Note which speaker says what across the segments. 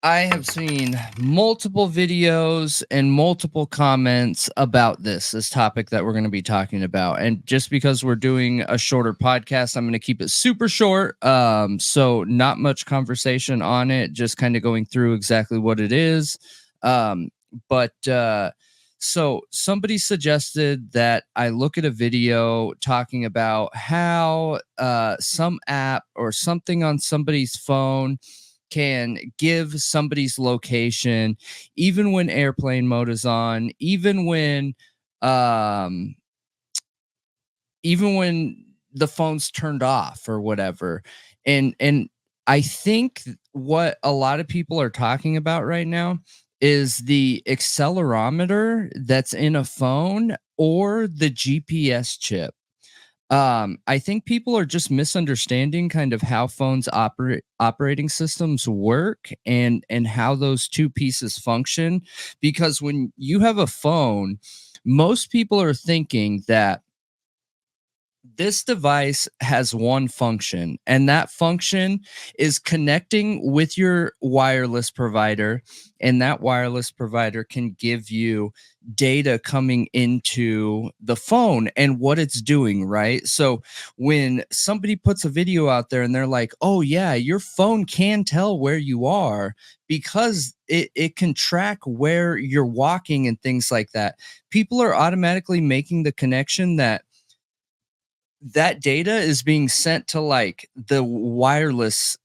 Speaker 1: I have seen multiple videos and multiple comments about this topic that we're going to be talking about. And just because we're doing a shorter podcast, I'm going to keep it super short. So not much conversation on it, just kind of going through exactly what it is. But so somebody suggested that I look at a video talking about how some app or something on somebody's phone can give somebody's location even when airplane mode is on, um even when the phone's turned off or whatever. And I think what a lot of people are talking about right now is the accelerometer that's in a phone or the GPS chip. I think people are just misunderstanding kind of how phones operating systems work and how those two pieces function. Because when you have a phone, most people are thinking that this device has one function, and that function is connecting with your wireless provider, and that wireless provider can give you data coming into the phone and what it's doing, right? So when somebody puts a video out there and they're like, oh yeah, your phone can tell where you are because it can track where you're walking and things like that, people are automatically making the connection that that data is being sent to like the wireless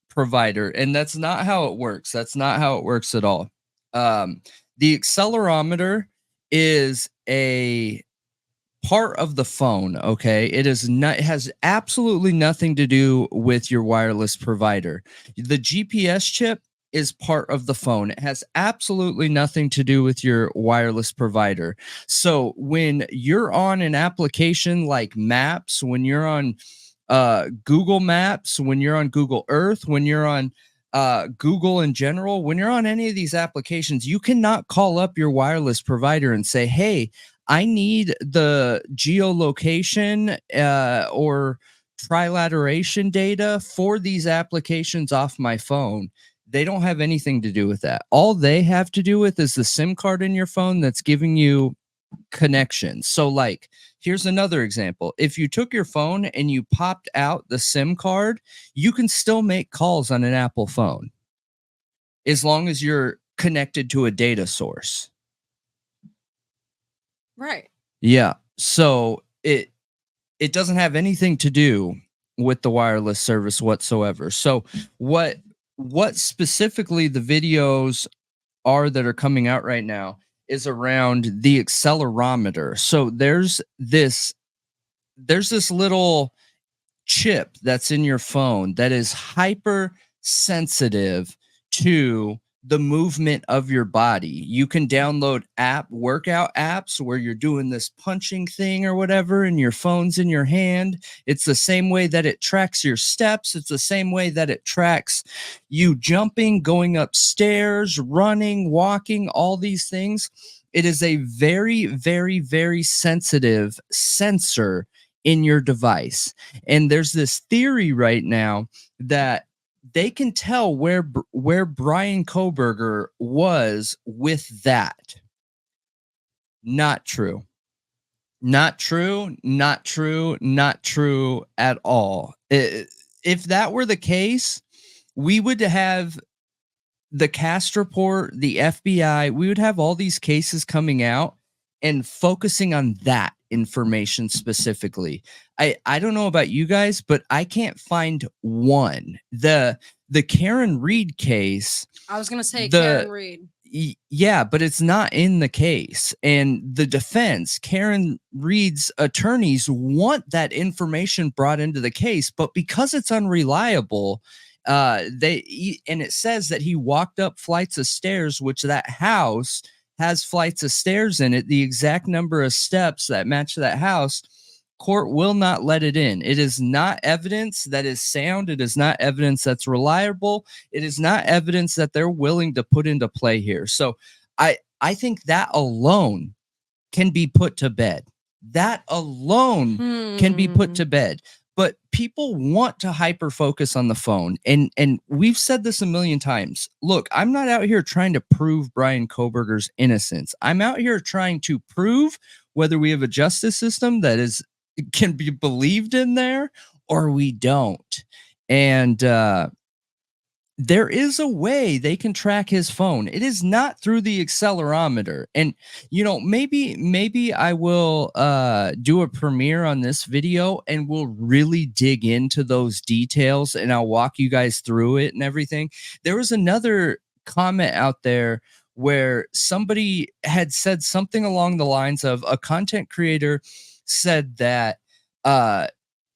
Speaker 1: provider, and that's not how it works. That's not how it works at all. The accelerometer is a part of the phone, okay? It is not, it has absolutely nothing to do with your wireless provider. The GPS chip is part of the phone. It has absolutely nothing to do with your wireless provider. So when you're on an application like Maps, when you're on Google Maps, when you're on Google Earth, when you're on Google in general, when you're on any of these applications, you cannot call up your wireless provider and say, hey, I need the geolocation or trilateration data for these applications off my phone. They don't have anything to do with that. All they have to do with is the SIM card in your phone that's giving you connections. So like, here's another example. If you took your phone and you popped out the SIM card, you can still make calls on an Apple phone as long as you're connected to a data source.
Speaker 2: Right.
Speaker 1: Yeah. So it doesn't have anything to do with the wireless service whatsoever. So what specifically the videos are that are coming out right now is around the accelerometer. So there's this little chip that's in your phone that is hyper sensitive to the movement of your body. You can download workout apps where you're doing this punching thing or whatever, and your phone's in your hand. It's the same way that it tracks your steps. It's the same way that it tracks you jumping, going upstairs, running, walking, all these things. It is a very, very, very sensitive sensor in your device. And there's this theory right now that they can tell where Brian Kohberger was with that. Not true. Not true, not true, not true at all. If that were the case, we would have the cast report, the FBI, we would have all these cases coming out and focusing on that information specifically. I don't know about you guys, but I can't find one. The Karen Reed case.
Speaker 2: I was gonna say Karen Reed.
Speaker 1: Yeah, but it's not in the case. And the defense, Karen Reed's attorneys want that information brought into the case, but because it's unreliable, and it says that he walked up flights of stairs, which that house has flights of stairs in it, the exact number of steps that match that house, court will not let it in. It is not evidence that is sound. It is not evidence that's reliable. It is not evidence that they're willing to put into play here. So I think that alone can be put to bed. That alone can be put to bed. But people want to hyper focus on the phone. And we've said this a million times. Look, I'm not out here trying to prove Brian Kohberger's innocence. I'm out here trying to prove whether we have a justice system that can be believed in there or we don't. And there is a way they can track his phone. It is not through the accelerometer. And, maybe I will do a premiere on this video and we'll really dig into those details and I'll walk you guys through it and everything. There was another comment out there where somebody had said something along the lines of a content creator said that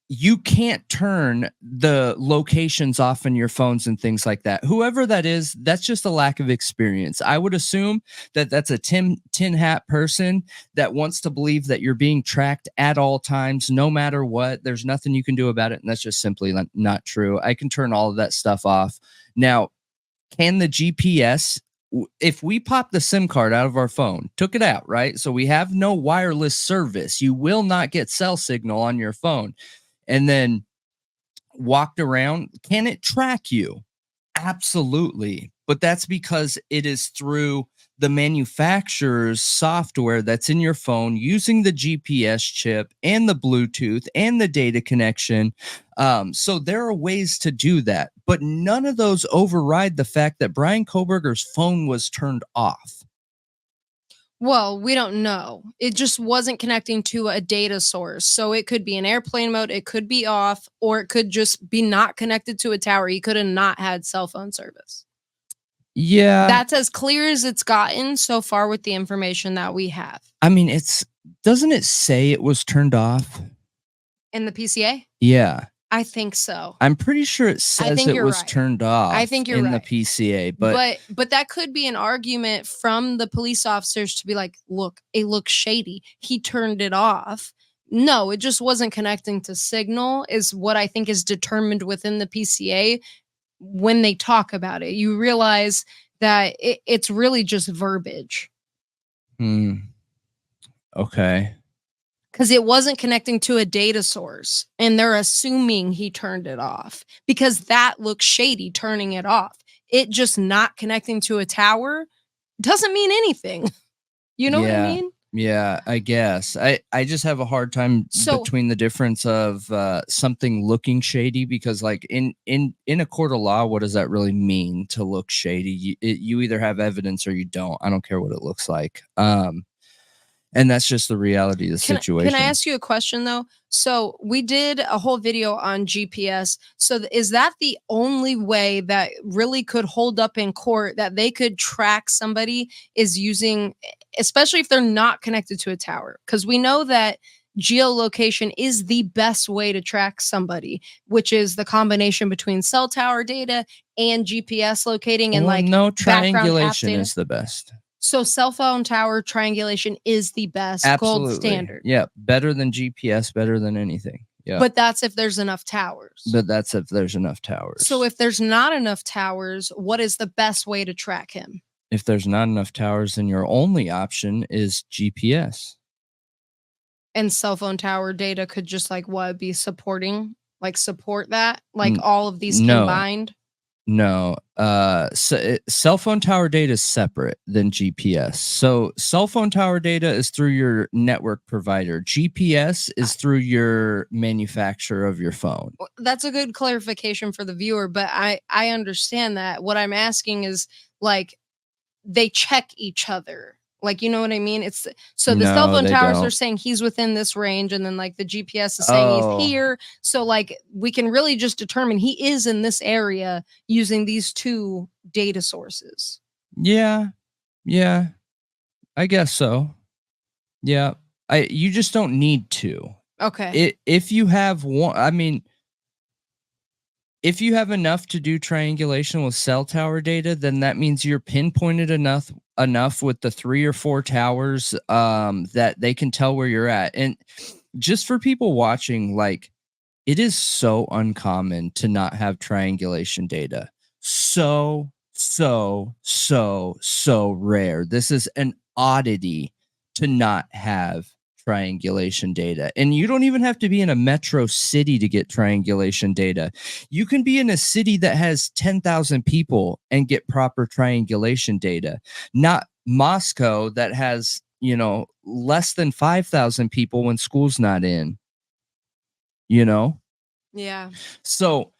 Speaker 1: you can't turn the locations off on your phones and things like that. Whoever that is, that's just a lack of experience. I would assume that that's a tin hat person that wants to believe that you're being tracked at all times, no matter what. There's nothing you can do about it. And that's just simply not true. I can turn all of that stuff off. Now, can the GPS, if we pop the SIM card out of our phone, took it out, right? So we have no wireless service. You will not get cell signal on your phone. And then walked around, can it track you? Absolutely. But that's because it is through the manufacturer's software that's in your phone using the GPS chip and the Bluetooth and the data connection. So there are ways to do that, but none of those override the fact that Brian Kohberger's phone was turned off.
Speaker 2: Well, we don't know. It just wasn't connecting to a data source. So it could be in airplane mode, it could be off, or it could just be not connected to a tower. He could have not had cell phone service.
Speaker 1: Yeah.
Speaker 2: That's as clear as it's gotten so far with the information that we have.
Speaker 1: I mean, doesn't it say it was turned off?
Speaker 2: In the PCA?
Speaker 1: Yeah.
Speaker 2: I think so.
Speaker 1: I'm pretty sure it says it was turned off.
Speaker 2: I think you're
Speaker 1: in
Speaker 2: right.
Speaker 1: the PCA, but
Speaker 2: that could be an argument from the police officers to be like, look, it looks shady. He turned it off. No, it just wasn't connecting to signal is what I think is determined within the PCA when they talk about it. You realize that it's really just verbiage.
Speaker 1: Okay.
Speaker 2: Because it wasn't connecting to a data source, and they're assuming he turned it off because that looks shady, turning it off. It just not connecting to a tower doesn't mean anything. You know what I mean?
Speaker 1: Yeah, I guess. I just have a hard time between the difference of something looking shady, because like in a court of law, what does that really mean to look shady? You either have evidence or you don't. I don't care what it looks like. And that's just the reality of the situation.
Speaker 2: Can I ask you a question, though? So we did a whole video on GPS. So is that the only way that really could hold up in court that they could track somebody is using, especially if they're not connected to a tower? Because we know that geolocation is the best way to track somebody, which is the combination between cell tower data and GPS locating and
Speaker 1: no, triangulation is the best.
Speaker 2: So cell phone tower triangulation is the best gold standard.
Speaker 1: Yeah, better than GPS, better than anything. Yeah.
Speaker 2: But that's if there's enough towers.
Speaker 1: So
Speaker 2: if there's not enough towers, what is the best way to track him?
Speaker 1: If there's not enough towers, then your only option is GPS.
Speaker 2: And cell phone tower data could just be supporting, support that? All of these combined?
Speaker 1: No, cell phone tower data is separate than GPS. So cell phone tower data is through your network provider. GPS is through your manufacturer of your phone.
Speaker 2: That's a good clarification for the viewer, but I understand that. What I'm asking is they check each other. You know what I mean? It's so the cell phone towers are saying he's within this range, and then the GPS is saying he's here. So we can really just determine he is in this area using these two data sources.
Speaker 1: Yeah, I guess so. Yeah, you just don't need to.
Speaker 2: Okay.
Speaker 1: If you have one, I mean, if you have enough to do triangulation with cell tower data, then that means you're pinpointed enough with the 3 or 4 towers that they can tell where you're at. And just for people watching, it is so uncommon to not have triangulation data. So rare. This is an oddity to not have triangulation data. And you don't even have to be in a metro city to get triangulation data. You can be in a city that has 10,000 people and get proper triangulation data, not Moscow that has, you know, less than 5,000 people when school's not in, you know?
Speaker 2: Yeah.
Speaker 1: So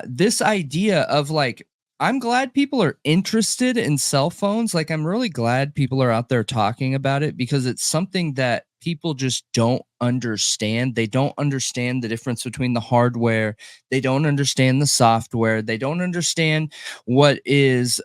Speaker 1: this idea of like, I'm glad people are interested in cell phones. Like, I'm really glad people are out there talking about it, because it's something that people just don't understand. They don't understand the difference between the hardware. They don't understand the software. They don't understand what is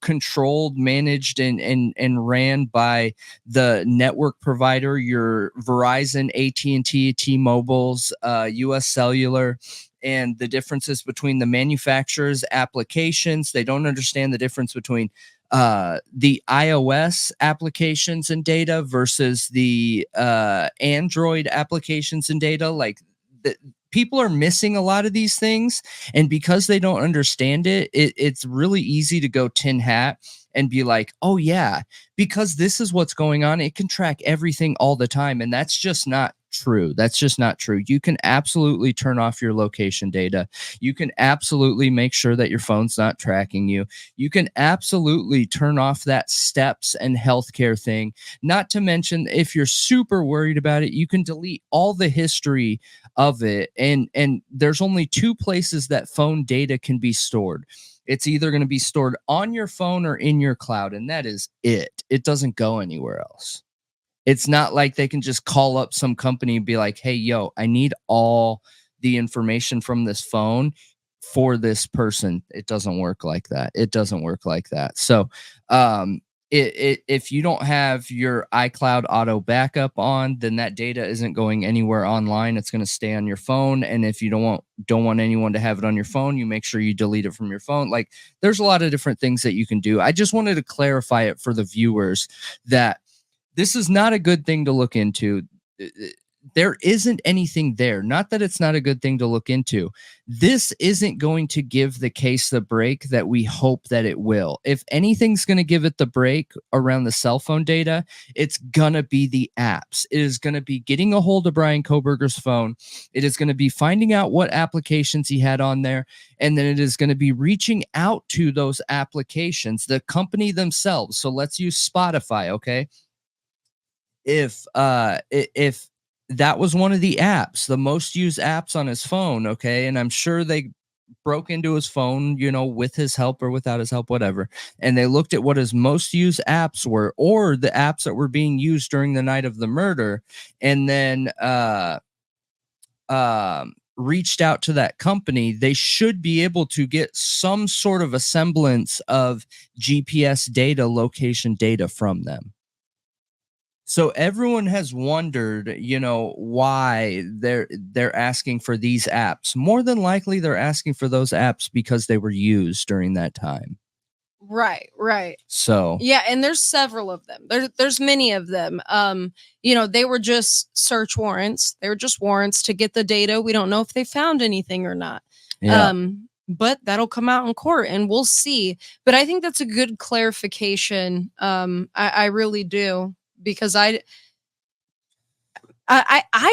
Speaker 1: controlled, managed, and ran by the network provider, your Verizon, AT&T, T-Mobile's, US Cellular, and the differences between the manufacturer's applications. They don't understand the difference between the iOS applications and data versus the Android applications and data. Like, people are missing a lot of these things, and because they don't understand it, it's really easy to go tin hat and be like, oh yeah, because this is what's going on, it can track everything all the time. And that's just not true. That's just not true. You can absolutely turn off your location data. You can absolutely make sure that your phone's not tracking you. You can absolutely turn off that steps and healthcare thing. Not to mention, if you're super worried about it, you can delete all the history of it. And there's only two places that phone data can be stored. It's either going to be stored on your phone or in your cloud, and that is it. It doesn't go anywhere else. It's not like they can just call up some company and be like, hey, yo, I need all the information from this phone for this person. It doesn't work like that. It doesn't work like that. So if you don't have your iCloud auto backup on, then that data isn't going anywhere online. It's going to stay on your phone. And if you don't want anyone to have it on your phone, you make sure you delete it from your phone. Like, there's a lot of different things that you can do. I just wanted to clarify it for the viewers that this is not a good thing to look into. There isn't anything there. Not that it's not a good thing to look into. This isn't going to give the case the break that we hope that it will. If anything's going to give it the break around the cell phone data, it's going to be the apps. It is going to be getting a hold of Brian Kohberger's phone. It is going to be finding out what applications he had on there. And then it is going to be reaching out to those applications, the company themselves. So let's use Spotify, okay? If that was one of the apps, the most used apps on his phone, okay, and I'm sure they broke into his phone, you know, with his help or without his help, whatever, and they looked at what his most used apps were, or the apps that were being used during the night of the murder, and then reached out to that company, they should be able to get some sort of a semblance of GPS data, location data from them. So everyone has wondered, you know, why they're asking for these apps. More than likely, they're asking for those apps because they were used during that time.
Speaker 2: Right.
Speaker 1: So
Speaker 2: yeah, and there's several of them. There's many of them. You know, they were just search warrants. They were just warrants to get the data. We don't know if they found anything or not.
Speaker 1: yeah.
Speaker 2: But that'll come out in court and we'll see. But I think that's a good clarification. I really do. Because I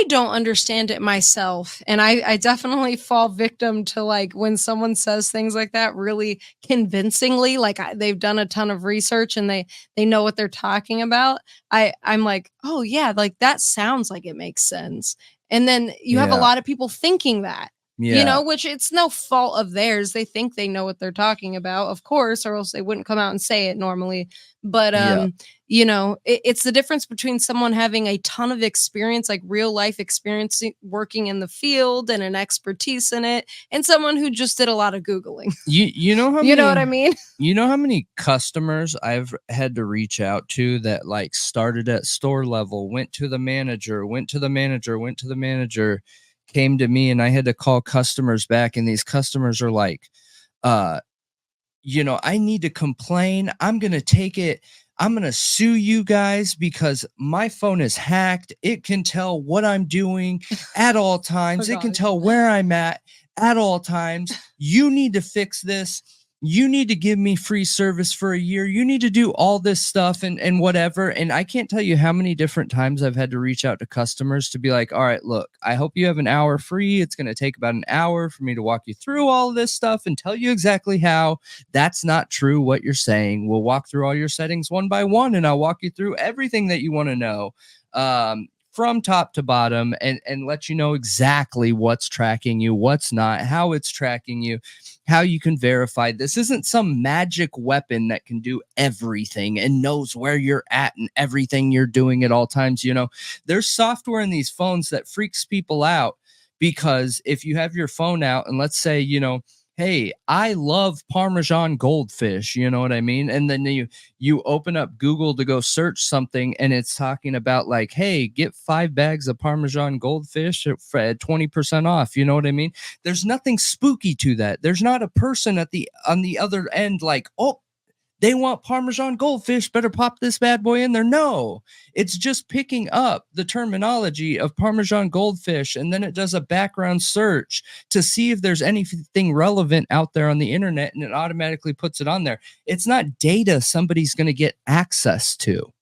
Speaker 2: don't understand it myself. And I definitely fall victim to, like, when someone says things like that really convincingly, like they've done a ton of research and they know what they're talking about. I'm like, oh yeah, like that sounds like it makes sense. And then you have a lot of people thinking that. You know, which it's no fault of theirs. They think they know what they're talking about, of course, or else they wouldn't come out and say it normally. But, you know, it's the difference between someone having a ton of experience, like real life experience working in the field and an expertise in it, and someone who just did a lot of Googling.
Speaker 1: You know how
Speaker 2: you know what I mean?
Speaker 1: You know how many customers I've had to reach out to that, like, started at store level, went to the manager, came to me, and I had to call customers back, and these customers are like, you know, I need to complain. I'm going to take it. I'm going to sue you guys because my phone is hacked. It can tell what I'm doing at all times. It can tell where I'm at all times. You need to fix this. you need to give me free service for a year. You need to do all this stuff and whatever. And I can't tell you how many different times I've had to reach out to customers to be like, all right, look, I hope you have an hour free. It's going to take about an hour for me to walk you through all of this stuff and tell you exactly how. That's not true what you're saying. We'll walk through all your settings one by one, and I'll walk you through everything that you want to know. From top to bottom, and let you know exactly what's tracking you, what's not, how it's tracking you, how you can verify. This isn't some magic weapon that can do everything and knows where you're at and everything you're doing at all times. You know, there's software in these phones that freaks people out, because if you have your phone out and let's say, you know, hey, I love Parmesan goldfish, you know what I mean? And then you open up Google to go search something, and it's talking about like, hey, get 5 bags of Parmesan goldfish at 20% off. You know what I mean? There's nothing spooky to that. There's not a person on the other end like, oh, they want Parmesan goldfish, better pop this bad boy in there. No, it's just picking up the terminology of Parmesan goldfish, and then it does a background search to see if there's anything relevant out there on the internet, and it automatically puts it on there. It's not data somebody's going to get access to.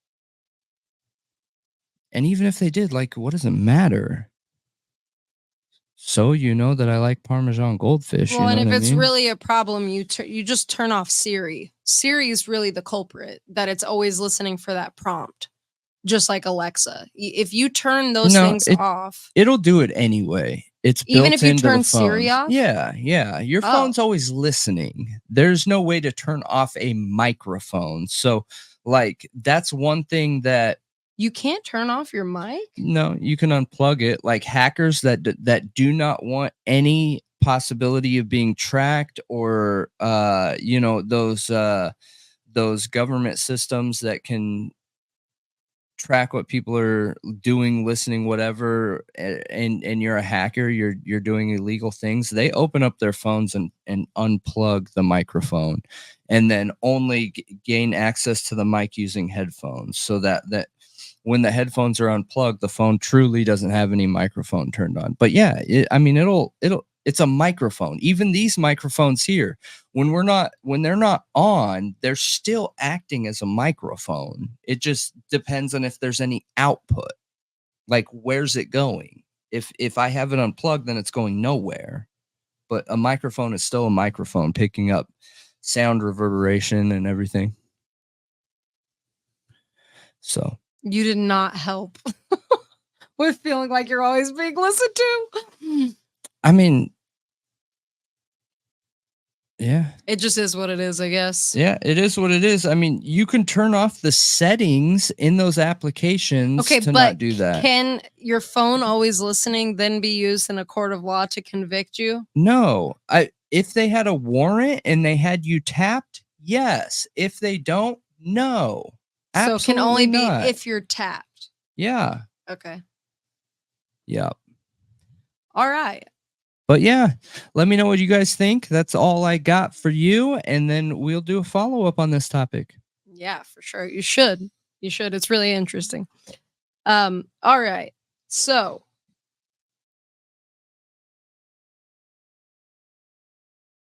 Speaker 1: And even if they did, like, what does it matter? So you know that I like Parmesan goldfish.
Speaker 2: Well,
Speaker 1: you know
Speaker 2: and if
Speaker 1: what
Speaker 2: it's
Speaker 1: I mean?
Speaker 2: really a problem, you just turn off Siri. Siri is really the culprit, that it's always listening for that prompt, just like Alexa. If you turn those things off,
Speaker 1: it'll do it anyway. It's
Speaker 2: even
Speaker 1: built
Speaker 2: if you
Speaker 1: into
Speaker 2: turn
Speaker 1: the
Speaker 2: Siri
Speaker 1: phones.
Speaker 2: off.
Speaker 1: Yeah. Your phone's always listening. There's no way to turn off a microphone. So, like, that's one thing that
Speaker 2: You can't turn off your mic?
Speaker 1: no, you can unplug it. Like hackers that do not want any possibility of being tracked, or you know, those government systems that can track what people are doing, listening, whatever, and you're a hacker, you're doing illegal things. They open up their phones and unplug the microphone, and then only gain access to the mic using headphones, so that when the headphones are unplugged, the phone truly doesn't have any microphone turned on. But yeah, it's a microphone. Even these microphones here, when they're not on, they're still acting as a microphone. It just depends on if there's any output. Like, where's it going? If I have it unplugged, then it's going nowhere. But a microphone is still a microphone, picking up sound reverberation and everything. So
Speaker 2: you did not help with feeling like you're always being listened to.
Speaker 1: I mean, yeah.
Speaker 2: It just is what it is, I guess.
Speaker 1: Yeah, it is what it is. I mean, you can turn off the settings in those applications to not do that.
Speaker 2: Can your phone always listening then be used in a court of law to convict you?
Speaker 1: No. If they had a warrant and they had you tapped, yes. If they don't, no.
Speaker 2: So it can only
Speaker 1: not.
Speaker 2: be if you're tapped.
Speaker 1: Yeah.
Speaker 2: Okay.
Speaker 1: Yep.
Speaker 2: All right.
Speaker 1: But yeah, let me know what you guys think. That's all I got for you. And then we'll do a follow-up on this topic.
Speaker 2: Yeah, for sure. You should. It's really interesting. All right. So